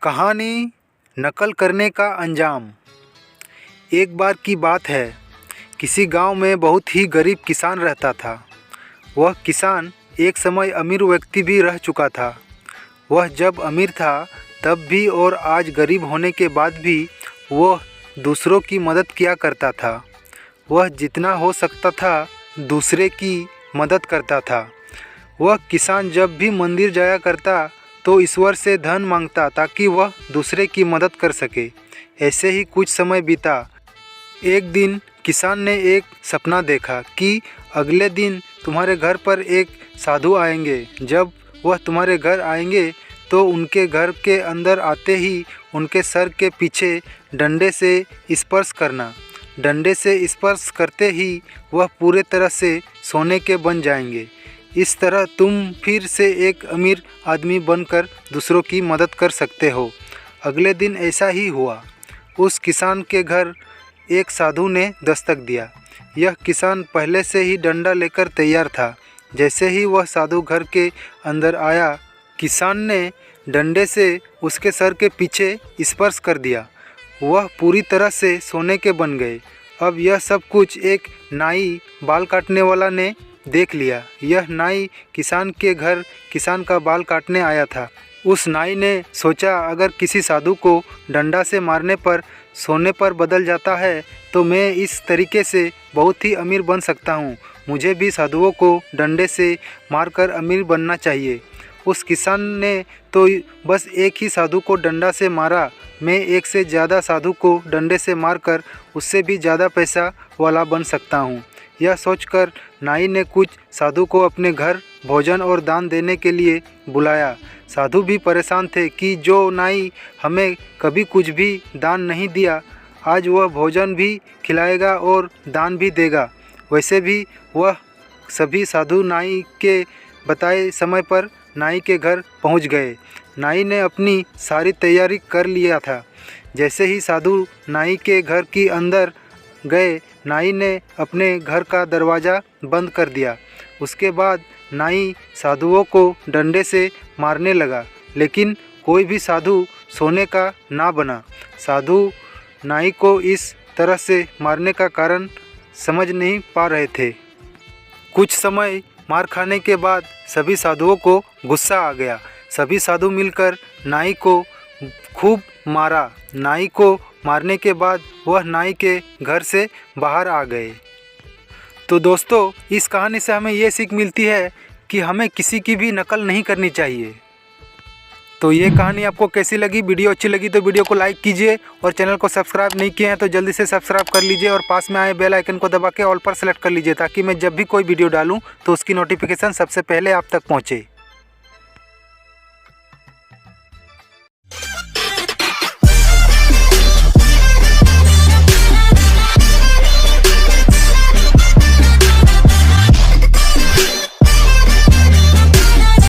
कहानी नकल करने का अंजाम। एक बार की बात है, किसी गांव में बहुत ही गरीब किसान रहता था। वह किसान एक समय अमीर व्यक्ति भी रह चुका था। वह जब अमीर था तब भी और आज गरीब होने के बाद भी वह दूसरों की मदद किया करता था। वह जितना हो सकता था दूसरे की मदद करता था। वह किसान जब भी मंदिर जाया करता तो ईश्वर से धन मांगता ताकि वह दूसरे की मदद कर सके। ऐसे ही कुछ समय बीता। एक दिन किसान ने एक सपना देखा कि अगले दिन तुम्हारे घर पर एक साधु आएंगे। जब वह तुम्हारे घर आएंगे तो उनके घर के अंदर आते ही उनके सर के पीछे डंडे से स्पर्श करना। डंडे से स्पर्श करते ही वह पूरे तरह से सोने के बन जाएंगे। इस तरह तुम फिर से एक अमीर आदमी बनकर दूसरों की मदद कर सकते हो। अगले दिन ऐसा ही हुआ। उस किसान के घर एक साधु ने दस्तक दिया। यह किसान पहले से ही डंडा लेकर तैयार था। जैसे ही वह साधु घर के अंदर आया, किसान ने डंडे से उसके सर के पीछे स्पर्श कर दिया। वह पूरी तरह से सोने के बन गए। अब यह सब कुछ एक नाई बाल काटने वाला ने देख लिया। यह नाई किसान के घर किसान का बाल काटने आया था। उस नाई ने सोचा, अगर किसी साधु को डंडा से मारने पर सोने पर बदल जाता है तो मैं इस तरीके से बहुत ही अमीर बन सकता हूँ। मुझे भी साधुओं को डंडे से मारकर अमीर बनना चाहिए। उस किसान ने तो बस एक ही साधु को डंडा से मारा। मैं एक से ज़्यादा साधु को डंडे से मारकर उससे भी ज़्यादा पैसा वाला बन सकता हूँ। यह सोचकर नाई ने कुछ साधु को अपने घर भोजन और दान देने के लिए बुलाया। साधु भी परेशान थे कि जो नाई हमें कभी कुछ भी दान नहीं दिया, आज वह भोजन भी खिलाएगा और दान भी देगा। वैसे भी वह सभी साधु नाई के बताए समय पर नाई के घर पहुंच गए। नाई ने अपनी सारी तैयारी कर लिया था। जैसे ही साधु नाई के घर के अंदर गए, नाई ने अपने घर का दरवाज़ा बंद कर दिया। उसके बाद नाई साधुओं को डंडे से मारने लगा, लेकिन कोई भी साधु सोने का ना बना। साधु नाई को इस तरह से मारने का कारण समझ नहीं पा रहे थे। कुछ समय मार खाने के बाद सभी साधुओं को गुस्सा आ गया। सभी साधु मिलकर नाई को खूब मारा। नाई को मारने के बाद वह नाई के घर से बाहर आ गए। तो दोस्तों, इस कहानी से हमें ये सीख मिलती है कि हमें किसी की भी नकल नहीं करनी चाहिए। तो ये कहानी आपको कैसी लगी? वीडियो अच्छी लगी तो वीडियो को लाइक कीजिए और चैनल को सब्सक्राइब नहीं किए हैं तो जल्दी से सब्सक्राइब कर लीजिए और पास में आए बेल आइकन को दबा के ऑल पर सेलेक्ट कर लीजिए ताकि मैं जब भी कोई वीडियो डालूँ तो उसकी नोटिफिकेशन सबसे पहले आप तक पहुँचे।